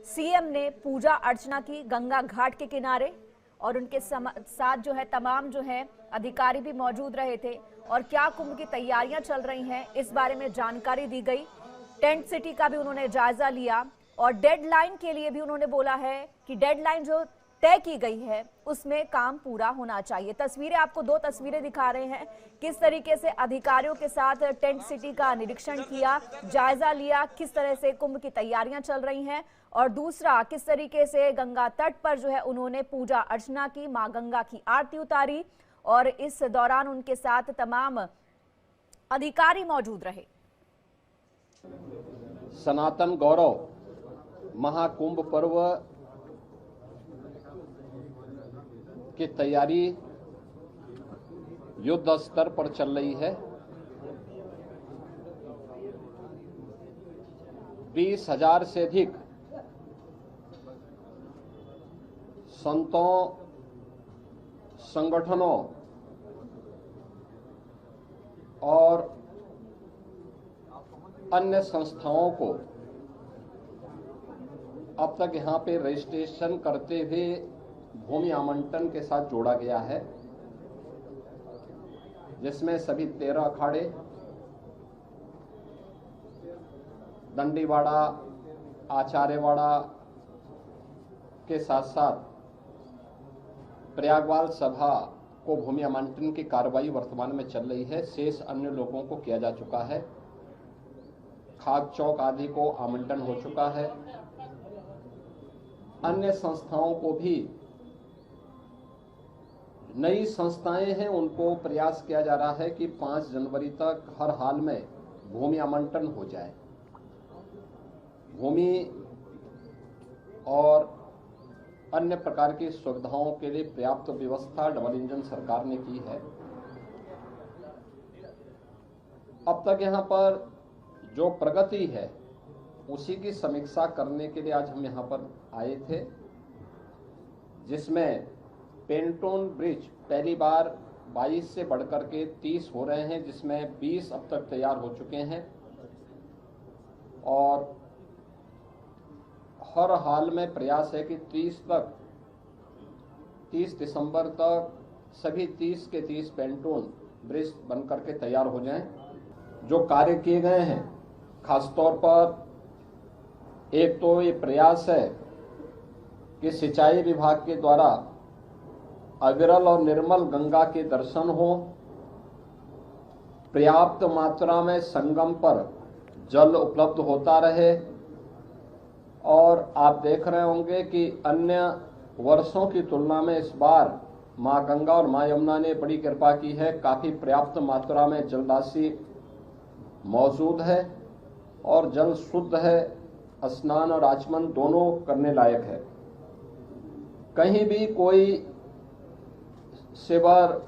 CM ने पूजा अर्चना की गंगा घाट के किनारे और उनके साथ जो है तमाम जो है अधिकारी भी मौजूद रहे थे। और क्या कुंभ की तैयारियां चल रही हैं इस बारे में जानकारी दी गई। टेंट सिटी का भी उन्होंने जायजा लिया और डेडलाइन के लिए भी उन्होंने बोला है कि डेडलाइन जो तय की गई है उसमें काम पूरा होना चाहिए। तस्वीरें आपको दो तस्वीरें दिखा रहे हैं, किस तरीके से अधिकारियों के साथ टेंट सिटी का निरीक्षण किया, जायजा लिया, किस तरह से कुंभ की तैयारियां चल रही हैं, और दूसरा किस तरीके से गंगा तट पर जो है उन्होंने पूजा अर्चना की, मां गंगा की आरती उतारी और इस दौरान उनके साथ तमाम अधिकारी मौजूद रहे। सनातन गौरव महाकुंभ पर्व की तैयारी युद्ध स्तर पर चल रही है। 20,000 से अधिक संतों, संगठनों और अन्य संस्थाओं को अब तक यहां पे रजिस्ट्रेशन करते हुए भूमि आवंटन के साथ जोड़ा गया है, जिसमें सभी 13 अखाड़े, दंडीवाड़ा, आचार्यवाड़ा के साथ साथ प्रयागवाल सभा को भूमि आवंटन की कार्रवाई वर्तमान में चल रही है। शेष अन्य लोगों को किया जा चुका है। खाक चौक आदि को आवंटन हो चुका है। अन्य संस्थाओं को भी, नई संस्थाएं हैं उनको प्रयास किया जा रहा है कि 5 जनवरी तक हर हाल में भूमि आवंटन हो जाए। भूमि और अन्य प्रकार की सुविधाओं के लिए पर्याप्त व्यवस्था डबल इंजन सरकार ने की है। अब तक यहां पर जो प्रगति है उसी की समीक्षा करने के लिए आज हम यहां पर आए थे, जिसमें पेंटोन ब्रिज पहली बार 22 से बढ़कर के 30 हो रहे हैं, जिसमें 20 अब तक तैयार हो चुके हैं और हर हाल में प्रयास है कि 30 दिसंबर तक सभी 30 के 30 पेंटोन ब्रिज बनकर के तैयार हो जाएं। जो कार्य किए गए हैं, खासतौर पर एक तो ये प्रयास है कि सिंचाई विभाग के द्वारा अविरल और निर्मल गंगा के दर्शन हो, पर्याप्त मात्रा में संगम पर जल उपलब्ध होता रहे। और आप देख रहे होंगे कि अन्य वर्षों की तुलना में इस बार मां गंगा और मां यमुना ने बड़ी कृपा की है। काफी पर्याप्त मात्रा में जल राशि मौजूद है और जल शुद्ध है, स्नान और आचमन दोनों करने लायक है। कहीं भी कोई सीवर,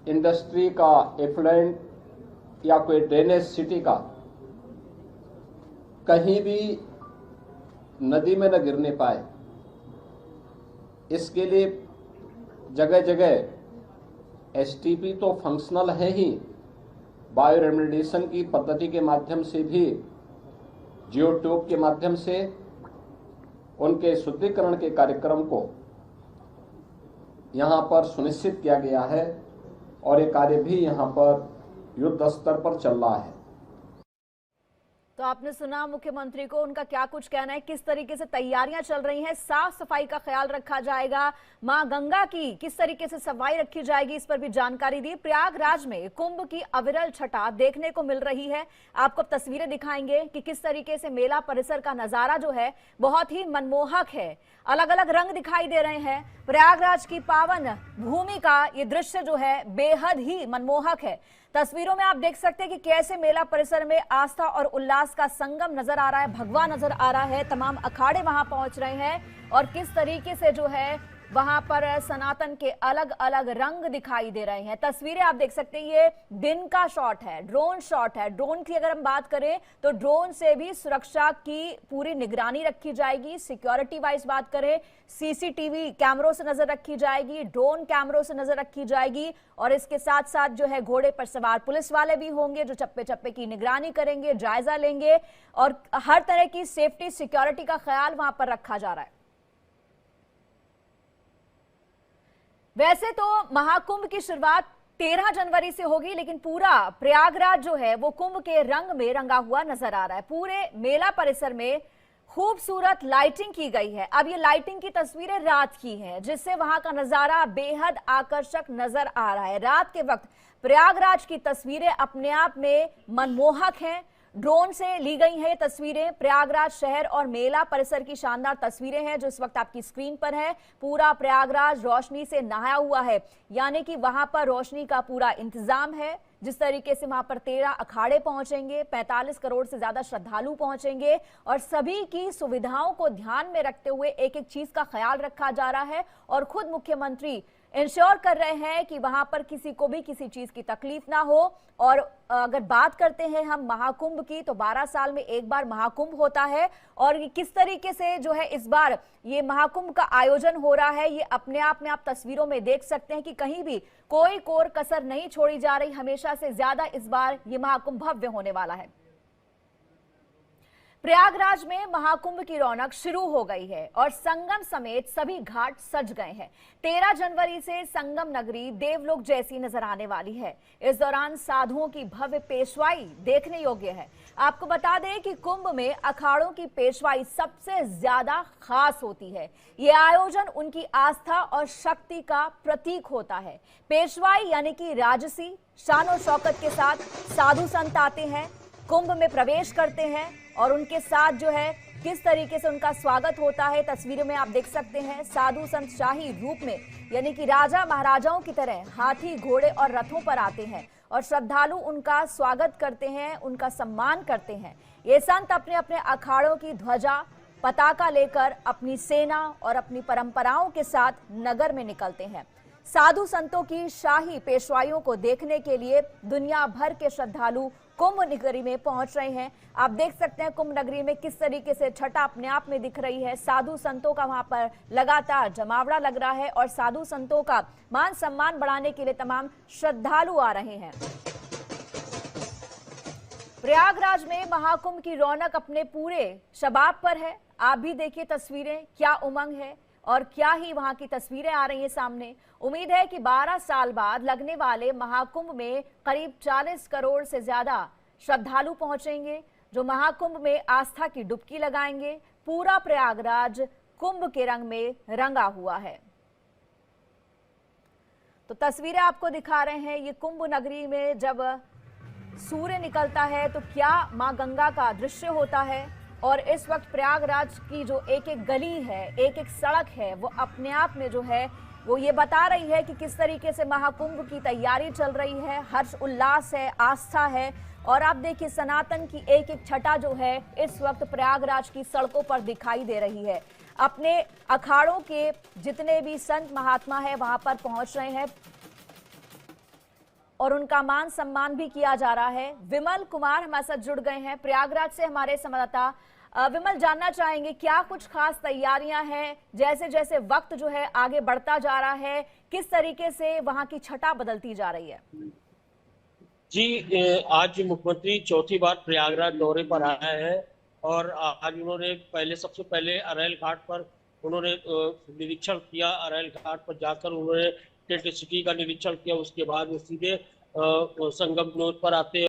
इंडस्ट्री का एफ्लुएंट या कोई ड्रेनेज सिटी का कहीं भी नदी में न गिरने पाए, इसके लिए जगह जगह एसटीपी तो फंक्शनल है ही, बायो रेमेडिएशन की पद्धति के माध्यम से भी, जियो ट्यूब के माध्यम से उनके शुद्धिकरण के कार्यक्रम को यहां पर सुनिश्चित किया गया है और ये कार्य भी यहां पर युद्ध स्तर पर चल रहा है। तो आपने सुना मुख्यमंत्री को, उनका क्या कुछ कहना है, किस तरीके से तैयारियां चल रही हैं, साफ सफाई का ख्याल रखा जाएगा, मां गंगा की किस तरीके से सफाई रखी जाएगी, इस पर भी जानकारी दी। प्रयागराज में कुंभ की अविरल छटा देखने को मिल रही है। आपको तस्वीरें दिखाएंगे कि किस तरीके से मेला परिसर का नजारा जो है बहुत ही मनमोहक है। अलग अलग रंग दिखाई दे रहे हैं। प्रयागराज की पावन भूमि का ये दृश्य जो है बेहद ही मनमोहक है। तस्वीरों में आप देख सकते हैं कि कैसे मेला परिसर में आस्था और उल्लास का संगम नजर आ रहा है, भगवा नजर आ रहा है। तमाम अखाड़े वहां पहुंच रहे हैं और किस तरीके से जो है वहां पर सनातन के अलग अलग रंग दिखाई दे रहे हैं। तस्वीरें आप देख सकते हैं, ये दिन का शॉट है, ड्रोन शॉट है। ड्रोन की अगर हम बात करें तो ड्रोन से भी सुरक्षा की पूरी निगरानी रखी जाएगी। सिक्योरिटी वाइज बात करें, सीसीटीवी कैमरों से नजर रखी जाएगी, ड्रोन कैमरों से नजर रखी जाएगी, और इसके साथ साथ जो है घोड़े पर सवार पुलिस वाले भी होंगे जो चप्पे चप्पे की निगरानी करेंगे, जायजा लेंगे, और हर तरह की सेफ्टी सिक्योरिटी का ख्याल वहां पर रखा जा रहा है। वैसे तो महाकुंभ की शुरुआत 13 जनवरी से होगी, लेकिन पूरा प्रयागराज जो है वो कुंभ के रंग में रंगा हुआ नजर आ रहा है। पूरे मेला परिसर में खूबसूरत लाइटिंग की गई है। अब ये लाइटिंग की तस्वीरें रात की हैं, जिससे वहां का नजारा बेहद आकर्षक नजर आ रहा है। रात के वक्त प्रयागराज की तस्वीरें अपने आप में मनमोहक हैं। ड्रोन से ली गई हैं ये तस्वीरें। प्रयागराज शहर और मेला परिसर की शानदार तस्वीरें हैं जो इस वक्त आपकी स्क्रीन पर है। पूरा प्रयागराज रोशनी से नहाया हुआ है, यानी कि वहां पर रोशनी का पूरा इंतजाम है। जिस तरीके से वहां पर 13 अखाड़े पहुंचेंगे, 45 करोड़ से ज्यादा श्रद्धालु पहुंचेंगे, और सभी की सुविधाओं को ध्यान में रखते हुए एक एक चीज का ख्याल रखा जा रहा है। और खुद मुख्यमंत्री इंश्योर कर रहे हैं कि वहां पर किसी को भी किसी चीज की तकलीफ ना हो। और अगर बात करते हैं हम महाकुंभ की, तो 12 साल में एक बार महाकुंभ होता है, और किस तरीके से जो है इस बार ये महाकुंभ का आयोजन हो रहा है, ये अपने आप में आप तस्वीरों में देख सकते हैं कि कहीं भी कोई कोर कसर नहीं छोड़ी जा रही। हमेशा से ज्यादा इस बार ये महाकुंभ भव्य होने वाला है। प्रयागराज में महाकुंभ की रौनक शुरू हो गई है और संगम समेत सभी घाट सज गए हैं। 13 जनवरी से संगम नगरी देवलोक जैसी नजर आने वाली है। इस दौरान साधुओं की भव्य पेशवाई देखने योग्य है। आपको बता दें कि कुंभ में अखाड़ों की पेशवाई सबसे ज्यादा खास होती है। ये आयोजन उनकी आस्था और शक्ति का प्रतीक होता है। पेशवाई यानी कि राजसी शान और शौकत के साथ साधु संत आते हैं, कुंभ में प्रवेश करते हैं, और उनके साथ जो है किस तरीके से उनका स्वागत होता है तस्वीरों में आप देख सकते हैं। साधु संत शाही रूप में यानी कि राजा महाराजाओं की तरह हाथी, घोड़े और रथों पर आते हैं, और श्रद्धालु उनका स्वागत करते हैं, उनका सम्मान करते हैं। ये संत अपने अपने अखाड़ों की ध्वजा पताका लेकर अपनी सेना और अपनी परंपराओं के साथ नगर में निकलते हैं। साधु संतों की शाही पेशवाइयों को देखने के लिए दुनिया भर के श्रद्धालु कुंभ नगरी में पहुंच रहे हैं। आप देख सकते हैं कुंभ नगरी में किस तरीके से छटा अपने आप में दिख रही है। साधु संतों का वहां पर लगातार जमावड़ा लग रहा है, और साधु संतों का मान सम्मान बढ़ाने के लिए तमाम श्रद्धालु आ रहे हैं। प्रयागराज में महाकुंभ की रौनक अपने पूरे शबाब पर है। आप भी देखिए तस्वीरें, क्या उमंग है और क्या ही वहां की तस्वीरें आ रही हैं सामने। उम्मीद है कि 12 साल बाद लगने वाले महाकुंभ में करीब 40 करोड़ से ज्यादा श्रद्धालु पहुंचेंगे, जो महाकुंभ में आस्था की डुबकी लगाएंगे। पूरा प्रयागराज कुंभ के रंग में रंगा हुआ है। तो तस्वीरें आपको दिखा रहे हैं, ये कुंभ नगरी में जब सूर्य निकलता है तो क्या मां गंगा का दृश्य होता है। और इस वक्त प्रयागराज की जो एक एक गली है, एक एक सड़क है, वो अपने आप में जो है वो ये बता रही है कि किस तरीके से महाकुंभ की तैयारी चल रही है। हर्ष उल्लास है, आस्था है, और आप देखिए सनातन की एक एक छटा जो है इस वक्त प्रयागराज की सड़कों पर दिखाई दे रही है। अपने अखाड़ों के जितने भी संत महात्मा है वहां पर पहुंच रहे हैं, और उनका मान सम्मान भी किया जा रहा है। विमल कुमार हमारे साथ जुड़ गए हैं प्रयागराज से, हमारे संवाददाता। विमल, जानना चाहेंगे क्या कुछ खास तैयारियां हैं, जैसे जैसे वक्त जो है आगे बढ़ता जा रहा है, किस तरीके से वहां की छटा बदलती जा रही है? जी, आज मुख्यमंत्री चौथी बार प्रयागराज दौरे पर आए हैं, और आज उन्होंने सबसे पहले अरैल घाट पर उन्होंने निरीक्षण किया। अरैल घाट पर जाकर उन्होंने टेंट सिटी का निरीक्षण किया। उसके बाद वो सीधे संगम पर आते